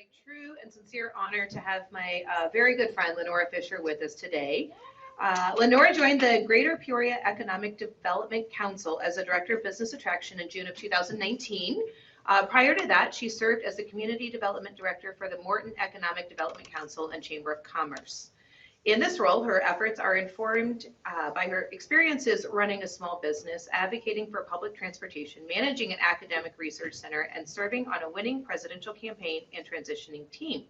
my true and sincere honor to have my very good friend Lenora Fisher with us today. Lenora joined the Greater Peoria Economic Development Council as a Director of Business Attraction in June of 2019. Prior to that, she served as the Community Development Director for the Morton Economic Development Council and Chamber of Commerce. In this role, her efforts are informed by her experiences running a small business, advocating for public transportation, managing an academic research center, and serving on a winning presidential campaign and transitioning team.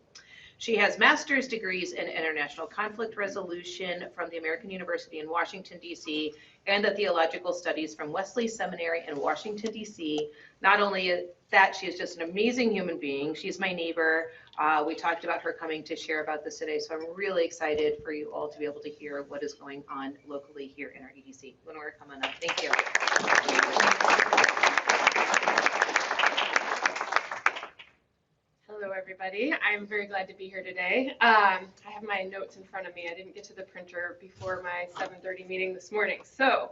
She has master's degrees in international conflict resolution from the American University in Washington, D.C., and the Theological Studies from Wesley Seminary in Washington, D.C. Not only that, she is just an amazing human being. She's my neighbor. We talked about her coming to share about this today, so I'm really excited for you all to be able to hear what is going on locally here in our EDC. Lenora, come on up. Thank you. Hello, everybody. I'm very glad to be here today. I have my notes in front of me. I didn't get to the printer before my 7:30 meeting this morning. So,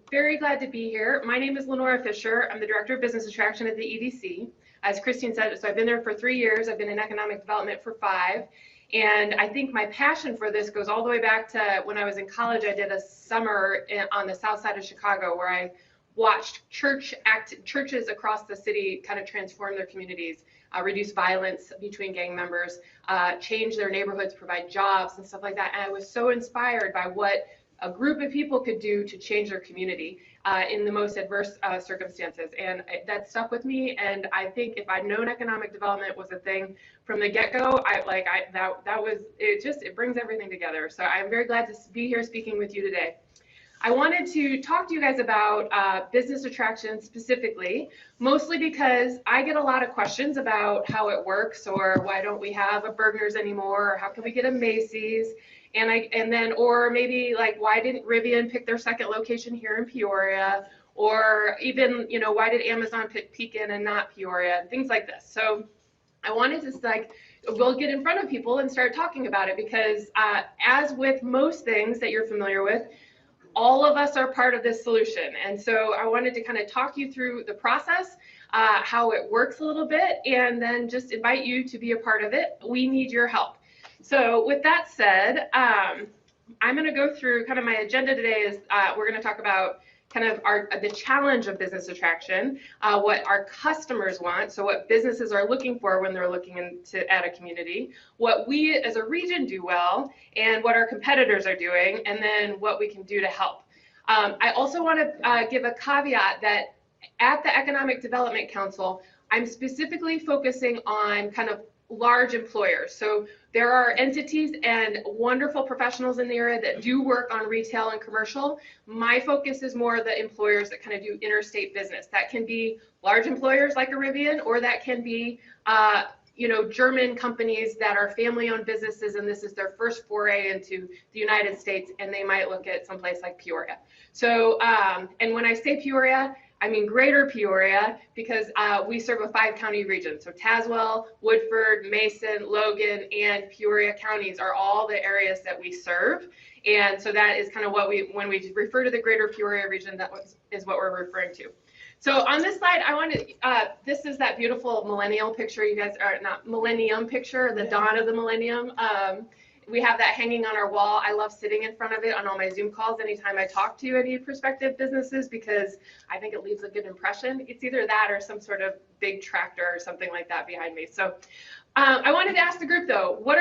very glad to be here. My name is Lenora Fisher. I'm the Director of Business Attraction at the EDC. As Christine said, so I've been there for 3 years. I've been in economic development for 5. And I think my passion for this goes all the way back to when I was in college. I did a summer on the south side of Chicago where I watched churches across the city kind of transform their communities, reduce violence between gang members, change their neighborhoods, provide jobs and stuff like that. And I was so inspired by what a group of people could do to change their community in the most adverse circumstances. And that stuck with me. And I think if I'd known economic development was a thing from the get-go, it brings everything together. So I'm very glad to be here speaking with you today. I wanted to talk to you guys about business attraction specifically, mostly because I get a lot of questions about how it works, or why don't we have a Bergner's anymore, or how can we get a Macy's, or maybe like why didn't Rivian pick their second location here in Peoria, or even why did Amazon pick Pekin and not Peoria, and things like this. So I wanted to we'll get in front of people and start talking about it, because as with most things that you're familiar with, all of us are part of this solution. And so I wanted to kind of talk you through the process, how it works a little bit, and then just invite you to be a part of it. We need your help. So with that said, I'm going to go through kind of my agenda today is we're going to talk about kind of the challenge of business attraction, what our customers want, so what businesses are looking for when they're looking to add a community, what we as a region do well, and what our competitors are doing, and then what we can do to help. I also want to give a caveat that at the Economic Development Council, I'm specifically focusing on kind of large employers. So there are entities and wonderful professionals in the area that do work on retail and commercial. My focus is more the employers that kind of do interstate business. That can be large employers like a Rivian, or that can be German companies that are family-owned businesses, and this is their first foray into the United States, and they might look at someplace like Peoria. So, and when I say Peoria, I mean Greater Peoria, because we serve a 5-county region. So Tazewell, Woodford, Mason, Logan, and Peoria counties are all the areas that we serve. And so that is kind of what when we refer to the Greater Peoria region, is what we're referring to. So on this slide, this is that beautiful millennial picture. You guys are not millennium picture, the dawn of the millennium. We have that hanging on our wall. I love sitting in front of it on all my Zoom calls anytime I talk to any prospective businesses, because I think it leaves a good impression. It's either that or some sort of big tractor or something like that behind me. So I wanted to ask the group, though, what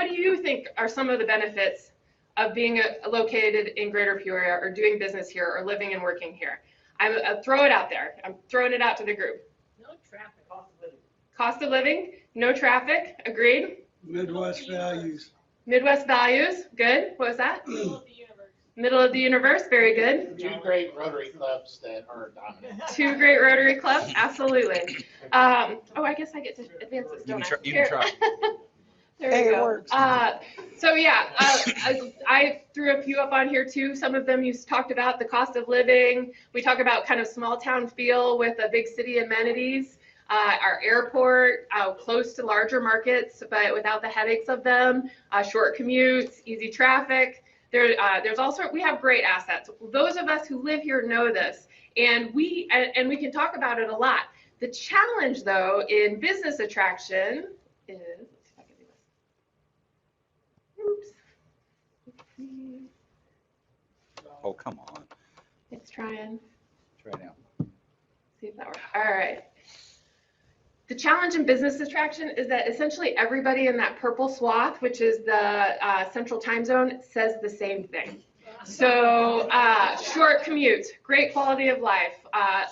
do you think are some of the benefits of being located in Greater Peoria, or doing business here, or living and working here? I'll throw it out there. I'm throwing it out to the group. No traffic, cost of living. Cost of living, no traffic, agreed. Midwest values. Midwest values, good. What was that? Middle of the universe. Middle of the universe, very good. 2 great Rotary clubs that are dominant. 2 great Rotary clubs, absolutely. I guess I get to advance this, don't I? You can try. There we go. So yeah, I threw a few up on here too. Some of them you talked about the cost of living. We talk about kind of small town feel with a big city amenities. Our airport, close to larger markets, but without the headaches of them. Short commutes, easy traffic. There's also, we have great assets. Those of us who live here know this, and we can talk about it a lot. The challenge, though, in business attraction is, let's see if I can do this. Oops. Oh, come on. It's trying. Try now. See if that works. All right. The challenge in business attraction is that essentially everybody in that purple swath, which is the central time zone, says the same thing. So short commute, great quality of life,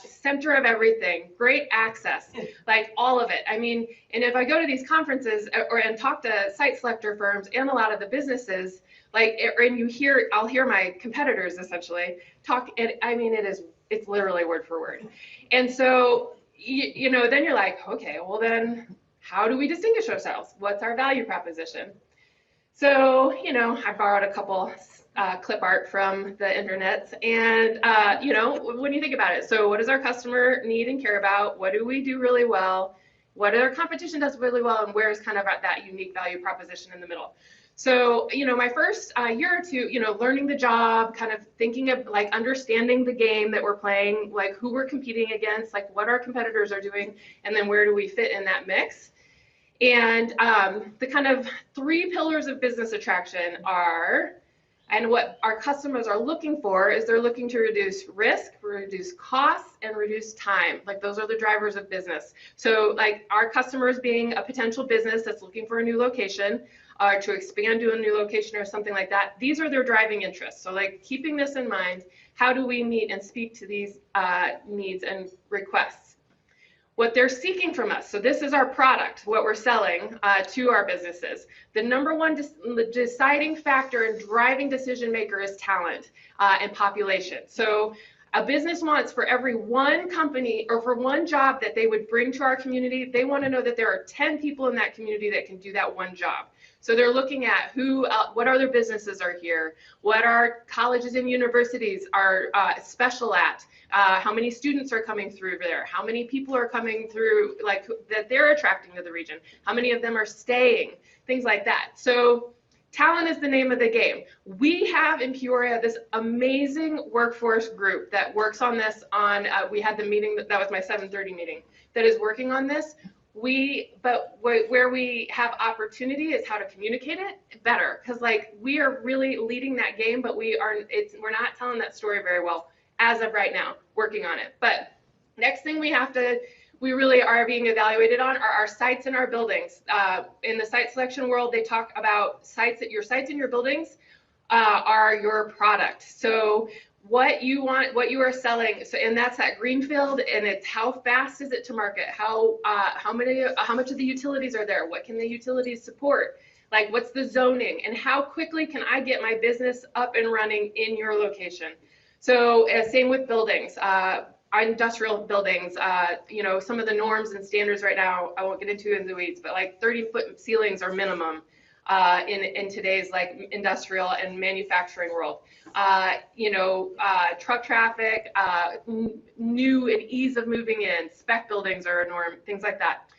center of everything, great access, like all of it. I mean, and if I go to these conferences and talk to site selector firms and a lot of the businesses, like, and I'll hear my competitors essentially talk, and I mean, it's literally word for word. And so, you know, then you're like, okay, well then, how do we distinguish ourselves? What's our value proposition? So, you know, I borrowed a couple clip art from the internet, and you know, when you think about it, so what does our customer need and care about? What do we do really well? What our competition does really well, and where's kind of that unique value proposition in the middle? So, you know, my first year or two, you know, learning the job, kind of thinking of like understanding the game that we're playing, like who we're competing against, like what our competitors are doing, and then where do we fit in that mix? And the kind of 3 pillars of business attraction are, and what our customers are looking for is they're looking to reduce risk, reduce costs, and reduce time. Like those are the drivers of business. So like our customers being a potential business that's looking for a new location, to expand to a new location or something like that, these are their driving interests. So like keeping this in mind, how do we meet and speak to these needs and requests? What they're seeking from us, so this is our product, what we're selling to our businesses. The number one deciding factor and driving decision maker is talent and population. So a business wants for every one company or for one job that they would bring to our community, they want to know that there are 10 people in that community that can do that one job. So they're looking at what other businesses are here, what our colleges and universities are special at, how many students are coming through there, how many people are coming through, like that they're attracting to the region, how many of them are staying, things like that. So talent is the name of the game. We have in Peoria this amazing workforce group that works on this. We had the meeting, that was my 7:30 meeting, that is working on this. But where we have opportunity is how to communicate it better, because like we are really leading that game, but we're not telling that story very well as of right now, working on it. But next thing we really are being evaluated on are our sites and our buildings. In the site selection world, they talk about your sites and your buildings are your product. So what you want, what you are selling, so, and that's that greenfield, and it's how fast is it to market, how much of the utilities are there, what can the utilities support, like what's the zoning, and how quickly can I get my business up and running in your location. So same with buildings, our industrial buildings, you know, some of the norms and standards right now, I won't get into in the weeds, but like 30-foot ceilings are minimum in today's like industrial and manufacturing world. You know, truck traffic, new and ease of moving in, spec buildings are a norm, things like that.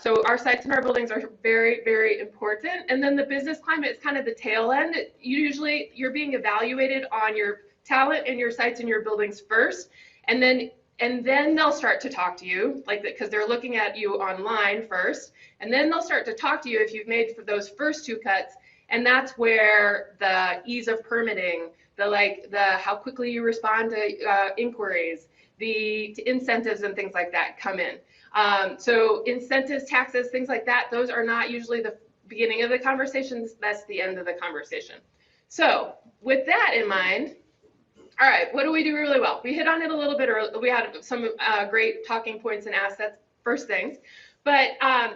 So our sites and our buildings are very, very important. And then the business climate is kind of the tail end. Usually you're being evaluated on your talent and your sites and your buildings first, and then they'll start to talk to you, like, because they're looking at you online first, and then they'll start to talk to you if you've made for those first 2 cuts, and that's where the ease of permitting, the how quickly you respond to inquiries, the incentives and things like that come in. So incentives, taxes, things like that, those are not usually the beginning of the conversations, that's the end of the conversation. So with that in mind, all right, what do we do really well? We hit on it a little bit earlier. We had some great talking points and assets, first things. But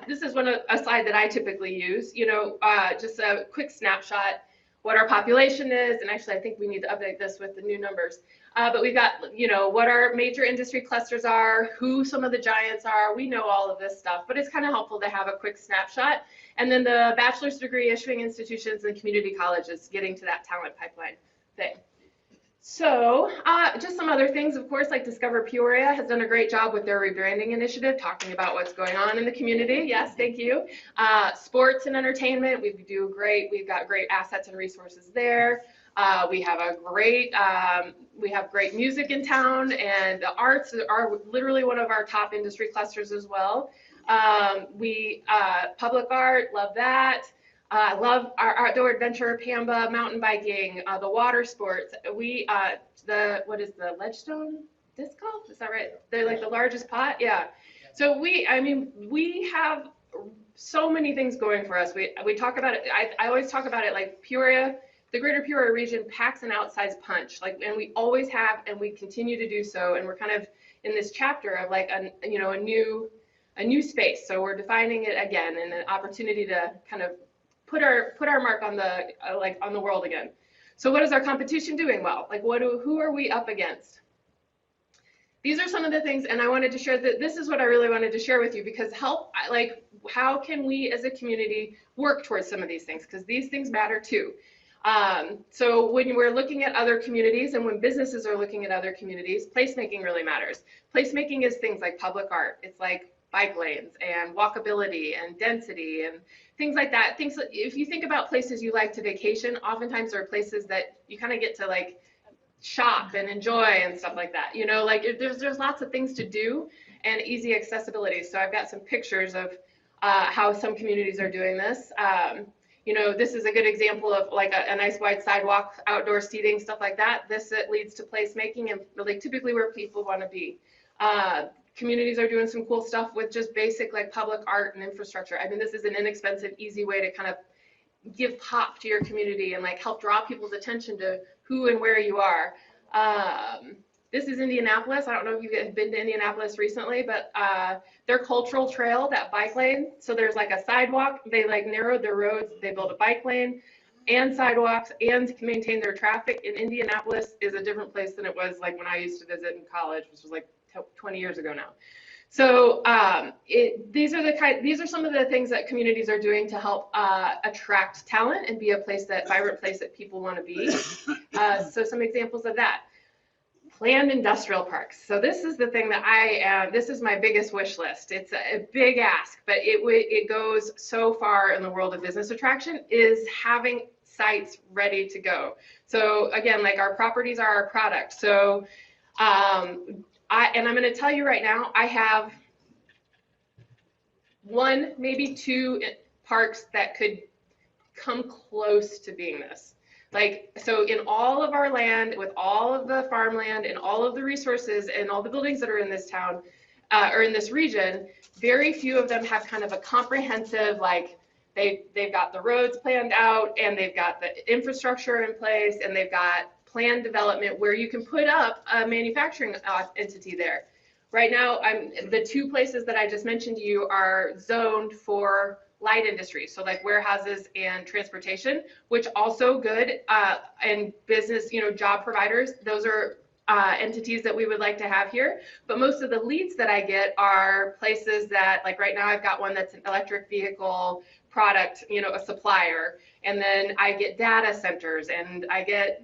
this is a slide that I typically use, you know, just a quick snapshot, what our population is. And actually, I think we need to update this with the new numbers. But we've got, you know, what our major industry clusters are, who some of the giants are. We know all of this stuff, but it's kind of helpful to have a quick snapshot. And then the bachelor's degree issuing institutions and community colleges, getting to that talent pipeline thing. So just some other things, of course, like Discover Peoria has done a great job with their rebranding initiative, talking about what's going on in the community. Yes, thank you. Sports and entertainment, we do great. We've got great assets and resources there. We have great music in town, and the arts are literally one of our top industry clusters as well. Public art, love that. I love our outdoor adventure, Pamba, mountain biking, the water sports. What is the Ledgestone disc golf? Is that right? They're like the largest pot? Yeah. So we have so many things going for us. We talk about it. I always talk about it like Peoria, the greater Peoria region packs an outsized punch, and we always have, and we continue to do so. And we're kind of in this chapter of like a new space. So we're defining it again, and an opportunity to kind of put our mark on the world again. So what is our competition doing well? Like who are we up against? These are some of the things, and I wanted to share that this is what I really wanted to share with you, because how can we as a community work towards some of these things, because these things matter too. So when we're looking at other communities and when businesses are looking at other communities, placemaking really matters. Placemaking is things like public art. It's like bike lanes and walkability and density and things like that. If you think about places you like to vacation, oftentimes there are places that you kind of get to like shop and enjoy and stuff like that. There's lots of things to do and easy accessibility. So I've got some pictures of how some communities are doing this. This is a good example of like a nice wide sidewalk, outdoor seating, stuff like that. This leads to placemaking and like typically where people want to be. Communities are doing some cool stuff with just basic like public art and infrastructure. I mean, this is an inexpensive, easy way to kind of give pop to your community and like help draw people's attention to who and where you are. This is Indianapolis. I don't know if you've been to Indianapolis recently, but their cultural trail, that bike lane, so there's like a sidewalk. They like narrowed their roads. They built a bike lane and sidewalks and maintain their traffic. In Indianapolis is a different place than it was like when I used to visit in college, which was like 20 years ago now. So these are some of the things that communities are doing to help attract talent and be a vibrant place that people want to be. So some examples of that. Planned industrial parks. So this is the thing that this is my biggest wish list. It's a big ask, but it goes so far in the world of business attraction, is having sites ready to go. So again, like our properties are our product. So I'm going to tell you right now, I have one, maybe two parks that could come close to being this. So in all of our land, with all of the farmland and all of the resources and all the buildings that are in this town or in this region, very few of them have kind of a comprehensive, like they've got the roads planned out and they've got the infrastructure in place and they've got planned development where you can put up a manufacturing entity there. Right now, the two places that I just mentioned to you are zoned for light industry, so like warehouses and transportation, which also good, and business, job providers. Those are entities that we would like to have here. But most of the leads that I get are places that, like right now, I've got one that's an electric vehicle product, a supplier, and then I get data centers, and I get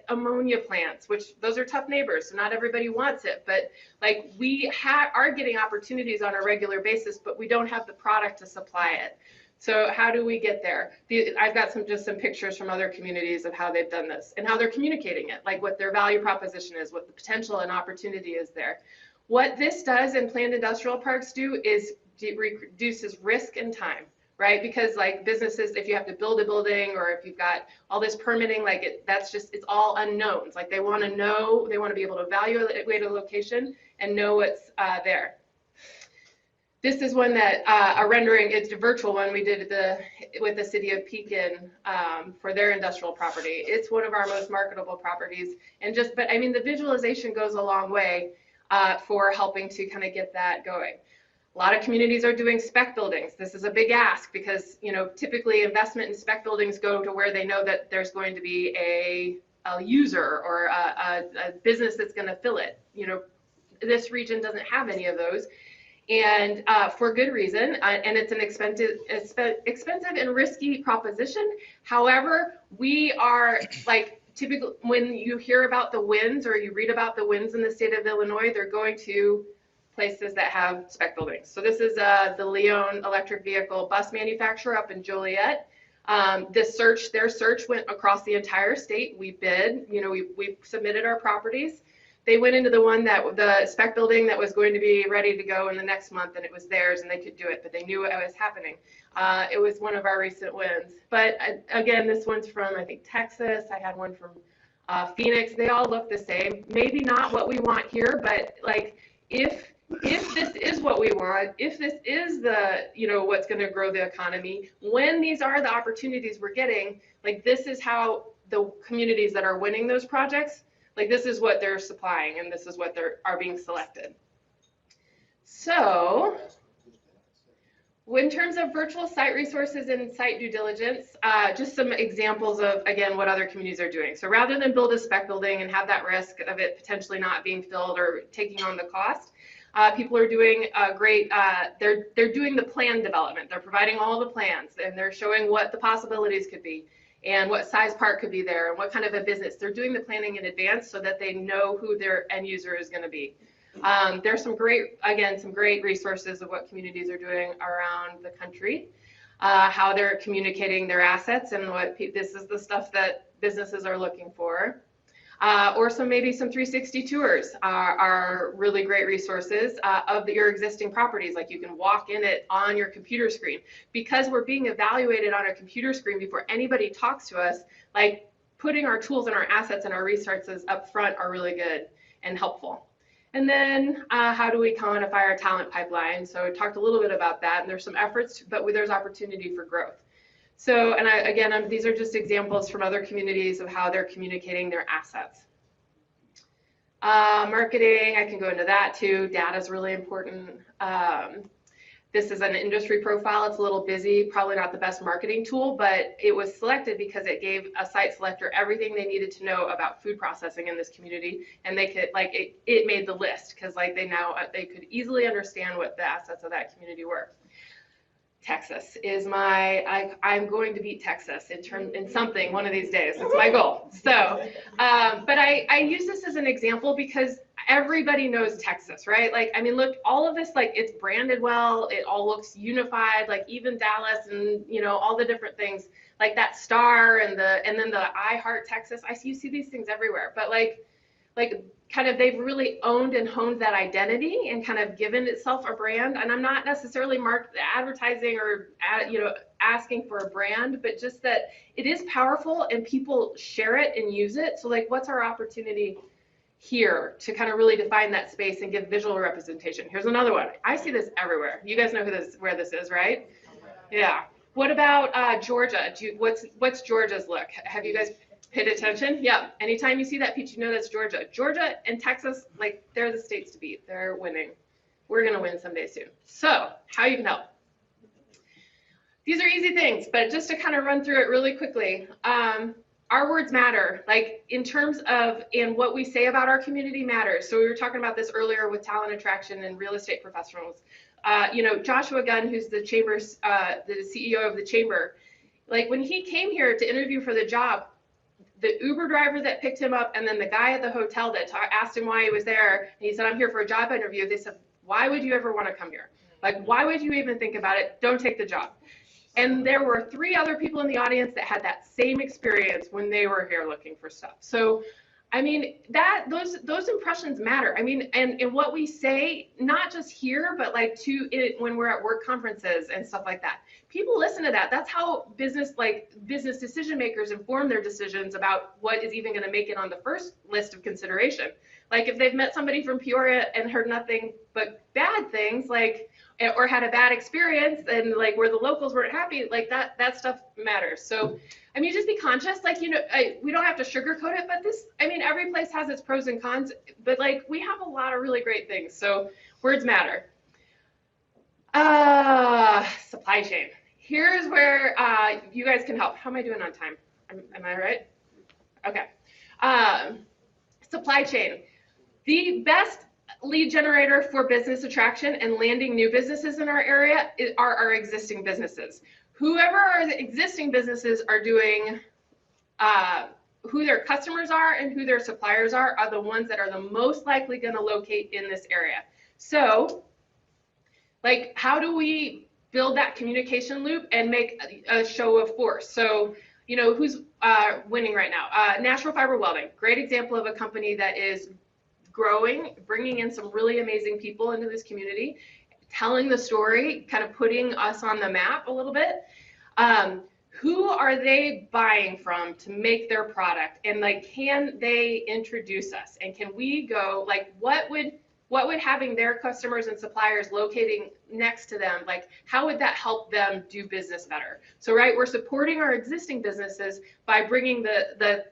ammonia plants, which those are tough neighbors, so not everybody wants it, but like we are getting opportunities on a regular basis, but we don't have the product to supply it. So how do we get there? I've got just some pictures from other communities of how they've done this and how they're communicating it, like what their value proposition is, what the potential and opportunity is there. What this does and planned industrial parks do is reduces risk and time, right? Because like businesses, if you have to build a building or if you've got all this permitting, it's all unknowns. Like they want to know, they want to be able to evaluate a location and know what's there. This is one that a rendering, it's a virtual one we did with the city of Pekin for their industrial property. It's one of our most marketable properties, but I mean the visualization goes a long way for helping to kind of get that going. A lot of communities are doing spec buildings. This is a big ask because, typically investment in spec buildings go to where they know that there's going to be a user or a business that's going to fill it. This region doesn't have any of those, and for good reason. And it's an expensive and risky proposition. However, we are typically when you hear about the wins or you read about the wins in the state of Illinois, they're going to places that have spec buildings. So this is the Leon electric vehicle bus manufacturer up in Joliet. Their search went across the entire state. We bid, we submitted our properties. They went into the spec building that was going to be ready to go in the next month, and it was theirs, and they could do it, but they knew what was happening. It was one of our recent wins. But again, this one's from, I think, Texas. I had one from Phoenix. They all look the same. Maybe not what we want here, but like if this is what we want, if this is the, what's going to grow the economy, when these are the opportunities we're getting, like this is how the communities that are winning those projects, like this is what they're supplying, and this is what are being selected. So in terms of virtual site resources and site due diligence, just some examples of, again, what other communities are doing. So rather than build a spec building and have that risk of it potentially not being filled or taking on the cost, people are doing they're doing the plan development. They're providing all the plans, and they're showing what the possibilities could be and what size park could be there and what kind of a business. They're doing the planning in advance so that they know who their end user is going to be. There's some great resources of what communities are doing around the country, how they're communicating their assets, and this is the stuff that businesses are looking for. Or maybe some 360 tours are really great resources of your existing properties. Like you can walk in it on your computer screen. Because we're being evaluated on a computer screen before anybody talks to us, like putting our tools and our assets and our resources up front are really good and helpful. And then how do we quantify our talent pipeline? So I talked a little bit about that, and there's some efforts, but there's opportunity for growth. So, and these are just examples from other communities of how they're communicating their assets. Marketing, I can go into that too. Data is really important. This is an industry profile. It's a little busy, probably not the best marketing tool, but it was selected because it gave a site selector everything they needed to know about food processing in this community, and they could, it made the list because they could easily understand what the assets of that community were. Texas is I'm going to beat Texas in something one of these days. That's my goal. So, but I use this as an example because everybody knows Texas, right? Look, all of this, it's branded well. It all looks unified, even Dallas and, all the different things, like that star and then the I Heart Texas. You see these things everywhere, but they've really owned and honed that identity and kind of given itself a brand. And I'm not necessarily advertising or asking for a brand, but just that it is powerful and people share it and use it. So what's our opportunity here to kind of really define that space and give visual representation? Here's another one. I see this everywhere. You guys know where this is, right? Yeah. What about Georgia? What's Georgia's look? Have you guys paid attention? Yeah. Anytime you see that peach, that's Georgia. Georgia and Texas, they're the states to beat. They're winning. We're going to win someday soon. So how you can help. These are easy things, but just to kind of run through it really quickly. Our words matter, in terms of, and what we say about our community matters. So we were talking about this earlier with talent attraction and real estate professionals. Joshua Gunn, who's the chamber's, the CEO of the chamber, when he came here to interview for the job, the Uber driver that picked him up and then the guy at the hotel that asked him why he was there, and he said, I'm here for a job interview. They said, why would you ever want to come here? Why would you even think about it? Don't take the job. And there were 3 other people in the audience that had that same experience when they were here looking for stuff. So, those impressions matter. And what we say, not just here, but when we're at work conferences and stuff like that. People listen to that. That's how business decision makers inform their decisions about what is even going to make it on the first list of consideration. If they've met somebody from Peoria and heard nothing but bad things, or had a bad experience and where the locals weren't happy, that stuff matters. So, just be conscious, we don't have to sugarcoat it, but every place has its pros and cons, but we have a lot of really great things. So words matter. Supply chain. Here's where you guys can help. How am I doing on time? Am I right? Okay. Supply chain. The best lead generator for business attraction and landing new businesses in our area are our existing businesses. Whoever our existing businesses are doing, who their customers are and who their suppliers are the ones that are the most likely going to locate in this area. So, how do we build that communication loop and make a show of force. So, you know, who's winning right now? Natural Fiber Welding, great example of a company that is growing, bringing in some really amazing people into this community, telling the story, kind of putting us on the map a little bit. Who are they buying from to make their product? And like, can they introduce us? And can we go, like, what would having their customers and suppliers locating next to them, like, how would that help them do business better? So, right, we're supporting our existing businesses by bringing the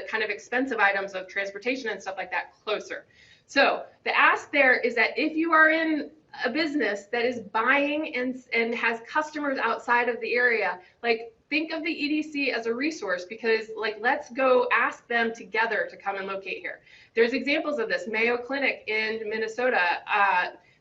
kind of expensive items of transportation and stuff like that closer. So the ask there is that if you are in a business that is buying and has customers outside of the area, like, think of the EDC as a resource, because like, let's go ask them together to come and locate here. There's examples of this. Mayo Clinic in Minnesota,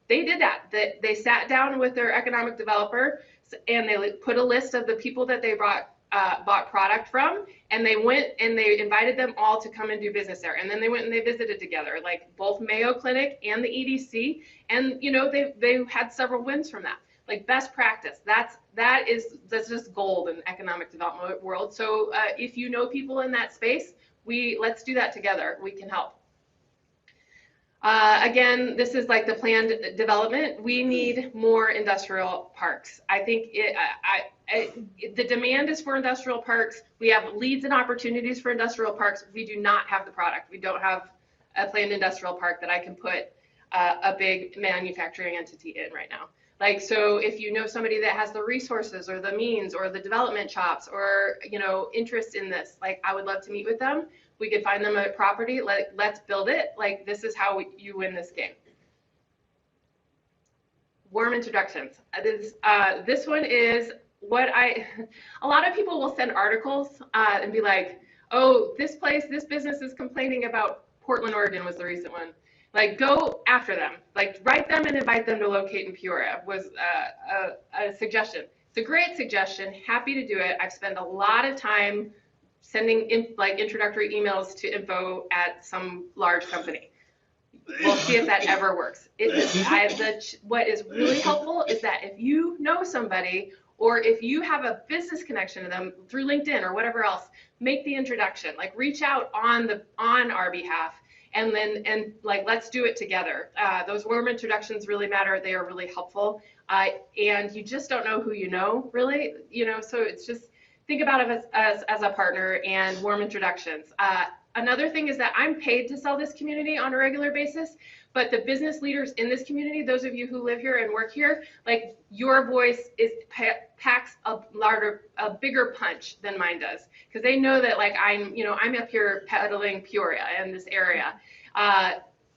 they did that. They sat down with their economic developer and they put a list of the people that they bought product from, and they went and they invited them all to come and do business there. And then they went and they visited together, like both Mayo Clinic and the EDC, and you know, they had several wins from that. Like, best practice, that's just gold in the economic development world. So if you know people in that space, let's do that together. We can help. Again, this is like the planned development. We need more industrial parks. I think the demand is for industrial parks. We have leads and opportunities for industrial parks. We do not have the product. We don't have a planned industrial park that I can put a big manufacturing entity in right now. Like, so if you know somebody that has the resources or the means or the development chops or, you know, interest in this, like, I would love to meet with them. We could find them a property. Let's build it. Like, this is how you win this game. Warm introductions. This one is what a lot of people will send articles and be like, oh, this business is complaining about Portland, Oregon was the recent one. Like, go after them. Like, write them and invite them to locate in Peoria was a suggestion. It's a great suggestion. Happy to do it. I've spent a lot of time sending introductory emails to info at some large company. We'll see if that ever works. What is really helpful is that if you know somebody or if you have a business connection to them through LinkedIn or whatever else, make the introduction. Like, reach out on our behalf. And like, let's do it together. Those warm introductions really matter. They are really helpful. And you just don't know who you know, really, you know, so it's just, think about it as a partner and warm introductions. Another thing is that I'm paid to sell this community on a regular basis, but the business leaders in this community, those of you who live here and work here, like, your voice packs a bigger punch than mine does, because they know that, like, I'm up here peddling Peoria in this area.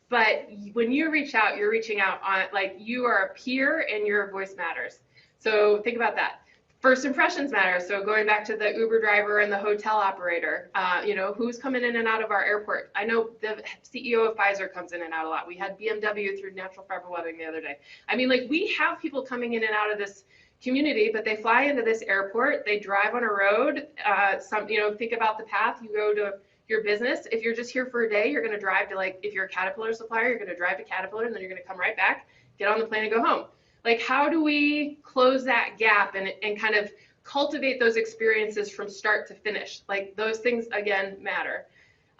But when you reach out, you're reaching out on, like, you are a peer and your voice matters. So think about that. First impressions matter. So going back to the Uber driver and the hotel operator, you know, who's coming in and out of our airport. I know the CEO of Pfizer comes in and out a lot. We had BMW through Natural Fiber Welding the other day. I mean, like, we have people coming in and out of this community, but they fly into this airport, they drive on a road. You know, think about the path. You go to your business. If you're just here for a day, you're going to drive to, like, if you're a Caterpillar supplier, you're going to drive to Caterpillar, and then you're going to come right back, get on the plane and go home. Like, how do we close that gap and kind of cultivate those experiences from start to finish? Like, those things, again, matter.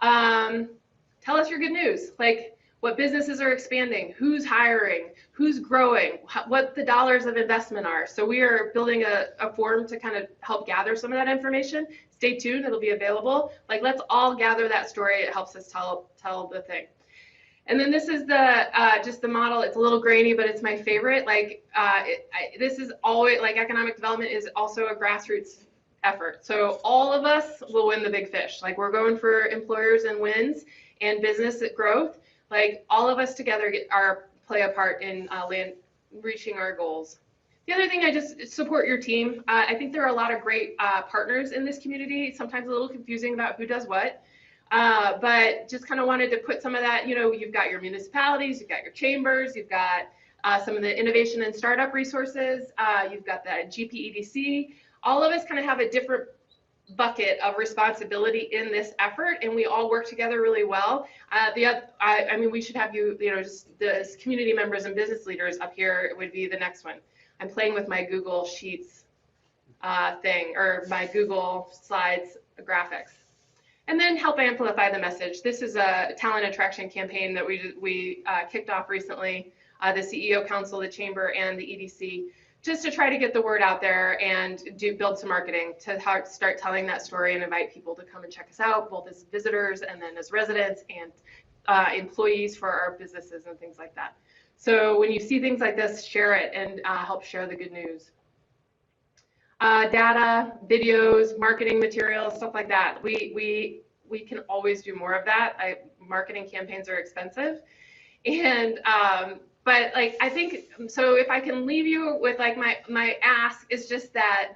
Tell us your good news. Like, what businesses are expanding, who's hiring, who's growing, what the dollars of investment are. So we are building a form to kind of help gather some of that information. Stay tuned, it'll be available. Like, let's all gather that story. It helps us tell the thing. And then this is just the model. It's a little grainy, but it's my favorite. Like, this is always, like, economic development is also a grassroots effort. So all of us will win the big fish. Like, we're going for employers and wins and business growth. Like, all of us together play a part in reaching our goals. The other thing, I just support your team. I think there are a lot of great partners in this community. Sometimes a little confusing about who does what. But just kind of wanted to put some of that, you know, you've got your municipalities, you've got your chambers, you've got some of the innovation and startup resources, you've got the GPEDC. All of us kind of have a different bucket of responsibility in this effort, and we all work together really well. I mean, we should have you know, just the community members and business leaders up here would be the next one. I'm playing with my Google Sheets thing, or my Google Slides graphics. And then help amplify the message. This is a talent attraction campaign that we kicked off recently, the CEO Council, the Chamber, and the EDC, just to try to get the word out there and build some marketing to start telling that story and invite people to come and check us out, both as visitors and then as residents and employees for our businesses and things like that. So when you see things like this, share it and help share the good news. Data, videos, marketing materials, stuff like that. We can always do more of that. Marketing campaigns are expensive, and but like I think so. If I can leave you with like my ask is just that,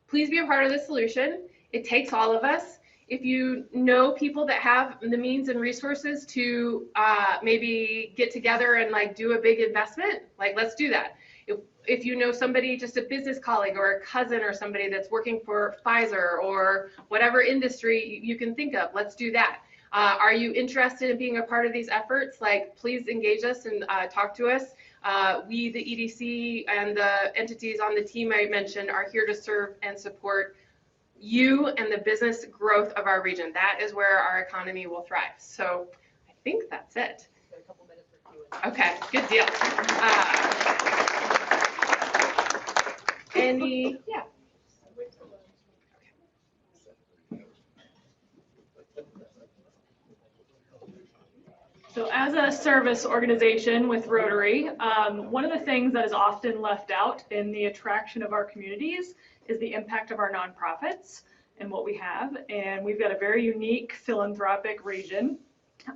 please be a part of the solution. It takes all of us. If you know people that have the means and resources to maybe get together and like do a big investment, like let's do that. If you know somebody, just a business colleague or a cousin or somebody that's working for Pfizer or whatever industry you can think of, let's do that. Are you interested in being a part of these efforts? Like, please engage us and talk to us. We, the EDC, and the entities on the team I mentioned are here to serve and support you and the business growth of our region. That is where our economy will thrive. So I think that's it. Got a couple minutes for Q&A. Okay, good deal. Yeah. So as a service organization with Rotary, one of the things that is often left out in the attraction of our communities is the impact of our nonprofits and what we have. And we've got a very unique philanthropic region.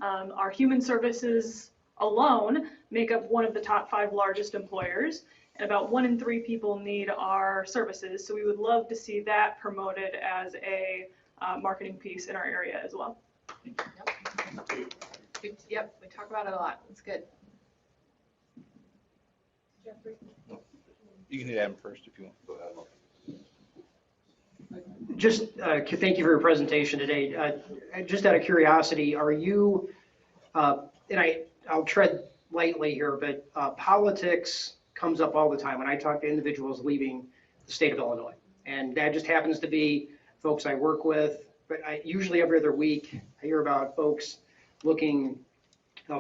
Our human services alone make up one of the top 5 largest employers, and about 1 in 3 people need our services. So we would love to see that promoted as a marketing piece in our area as well. Yep, we talk about it a lot. It's good. You can hit Adam first if you want. Go ahead. Just thank you for your presentation today. Just out of curiosity, are you, and I'll tread lightly here, but politics comes up all the time when I talk to individuals leaving the state of Illinois. And that just happens to be folks I work with, but usually every other week I hear about folks looking,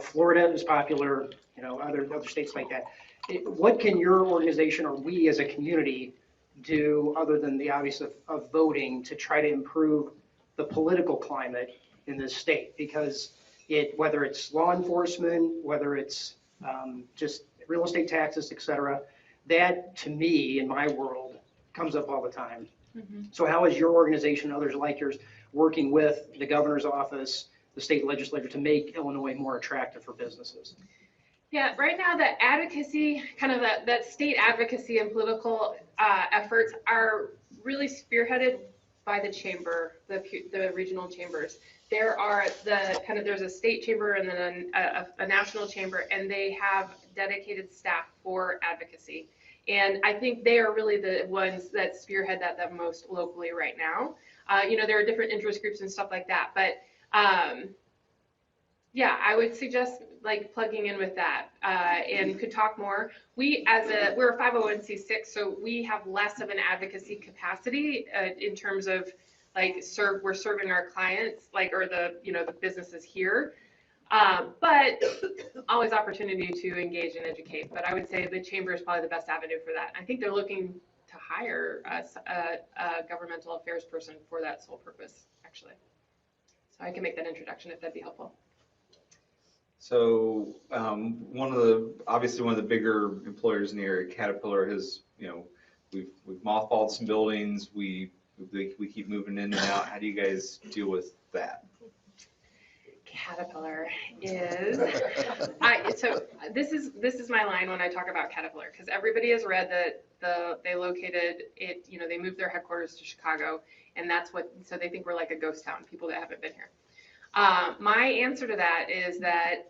Florida is popular, other states like that. What can your organization or we as a community do other than the obvious of voting to try to improve the political climate in this state? Because whether it's law enforcement, whether it's just real estate taxes, et cetera, that to me in my world comes up all the time. Mm-hmm. So how is your organization and others like yours working with the governor's office, the state legislature to make Illinois more attractive for businesses? Yeah, right now the advocacy, kind of that state advocacy and political efforts are really spearheaded by the chamber, the regional chambers. There's a state chamber and then a national chamber, and they have dedicated staff for advocacy. And I think they are really the ones that spearhead that the most locally right now. There are different interest groups and stuff like that, but yeah, I would suggest like plugging in with that and could talk more. We're a 501c6, so we have less of an advocacy capacity in terms of like we're serving our clients, or the businesses here. But always opportunity to engage and educate. But I would say the chamber is probably the best avenue for that. I think they're looking to hire a governmental affairs person for that sole purpose, actually. So I can make that introduction if that'd be helpful. So one of the bigger employers in the area, Caterpillar, has, we've mothballed some buildings. We keep moving in and out. How do you guys deal with that? Caterpillar is, so this is my line when I talk about Caterpillar, because everybody has read that they located it, they moved their headquarters to Chicago, and so they think we're like a ghost town, people that haven't been here. My answer to that is that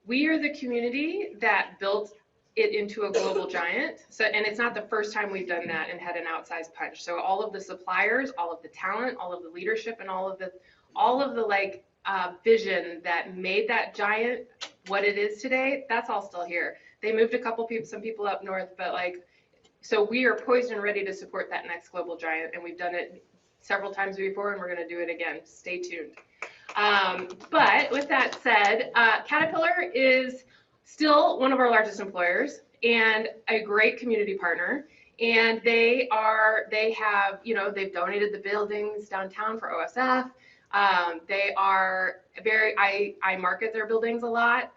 we are the community that built it into a global giant. And it's not the first time we've done that and had an outsized punch. So all of the suppliers, all of the talent, all of the leadership, and all of the vision that made that giant what it is today, that's all still here. They moved some people up north, but like, so we are poised and ready to support that next global giant, and we've done it several times before, and we're going to do it again. Stay tuned. But with that said, Caterpillar is still one of our largest employers and a great community partner. And they have, they've donated the buildings downtown for OSF. They are I market their buildings a lot.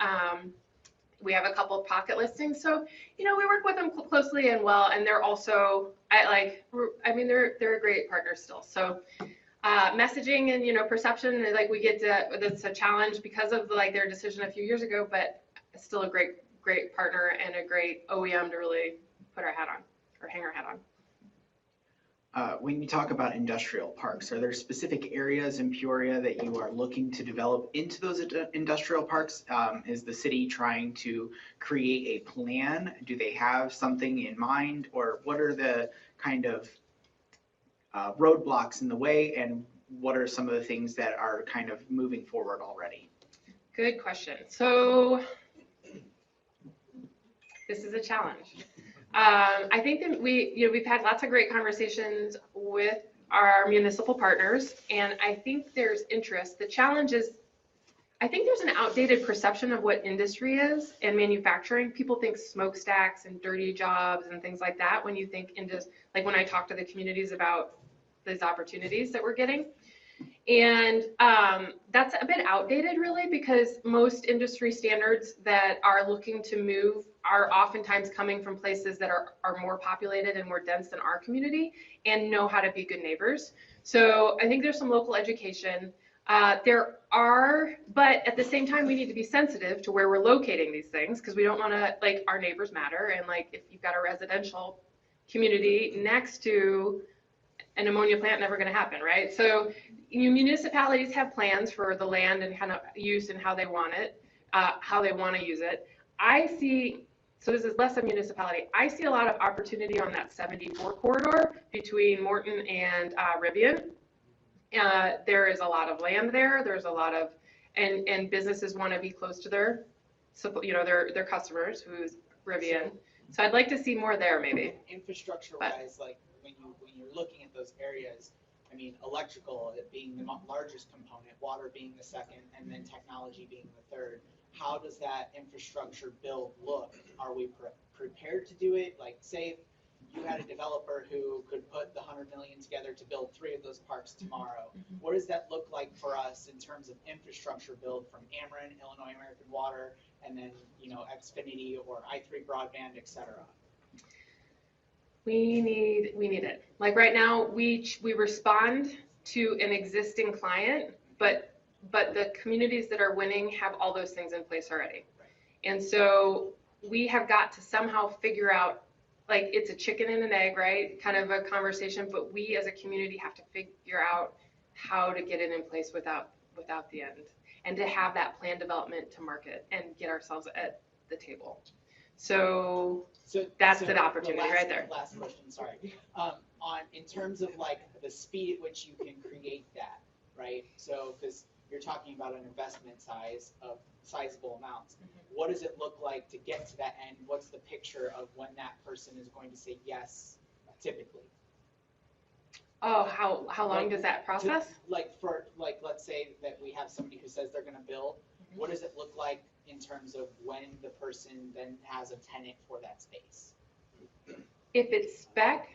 We have a couple of pocket listings. So, we work with them closely and well, and they're also, they're a great partner still. So, messaging and, perception, we get to, that's a challenge because of their decision a few years ago, but it's still a great partner and a great OEM to really put our hat on or hang our hat on. When you talk about industrial parks, are there specific areas in Peoria that you are looking to develop into those industrial parks? Is the city trying to create a plan? Do they have something in mind? Or what are the kind of roadblocks in the way, and what are some of the things that are kind of moving forward already? Good question. So this is a challenge. I think that we've had lots of great conversations with our municipal partners, and I think there's interest. The challenge is, I think there's an outdated perception of what industry is and manufacturing. People think smokestacks and dirty jobs and things like that when you think when I talk to the communities about these opportunities that we're getting. And that's a bit outdated, really, because most industry standards that are looking to move are oftentimes coming from places that are more populated and more dense than our community and know how to be good neighbors. So I think there's some local education. But at the same time, we need to be sensitive to where we're locating these things, because we don't want to, our neighbors matter. And if you've got a residential community next to an ammonia plant, never going to happen, right? So municipalities have plans for the land and kind of use and how they want it, how they want to use it. So this is less a municipality. I see a lot of opportunity on that 74 corridor between Morton and Rivian. There is a lot of land there. There's a lot of, and businesses want to be close to their customers, who's Rivian. So I'd like to see more there, maybe. Infrastructure-wise, when you're looking at those areas, electrical being the largest component, water being the second, and then technology being the third. How does that infrastructure build look? Are we prepared to do it? Say you had a developer who could put the $100 million together to build 3 of those parks tomorrow. Mm-hmm. What does that look like for us in terms of infrastructure build from Ameren, Illinois American Water, and then Xfinity or I3 broadband, et cetera? We need it. Right now, we respond to an existing client, but the communities that are winning have all those things in place already. Right. And so we have got to somehow figure out, it's a chicken and an egg, right? Kind of a conversation, but we as a community have to figure out how to get it in place without the end, and to have that plan development to market and get ourselves at the table. So that's the opportunity right there. Last question, sorry. In terms of the speed at which you can create that, right? So because you're talking about an investment size of sizable amounts. Mm-hmm. What does it look like to get to that end? What's the picture of when that person is going to say yes, typically? Oh, how long does that process? Let's say that we have somebody who says they're going to build. Mm-hmm. What does it look like in terms of when the person then has a tenant for that space? If it's spec,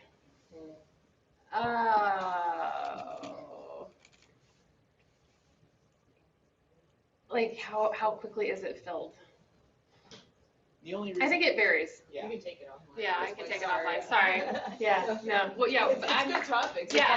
how quickly is it filled? The only reason I think it varies. Yeah. You can take it offline. Yeah, I can take it offline. Sorry. Yeah. No. Well, yeah. It's good topics. Yeah.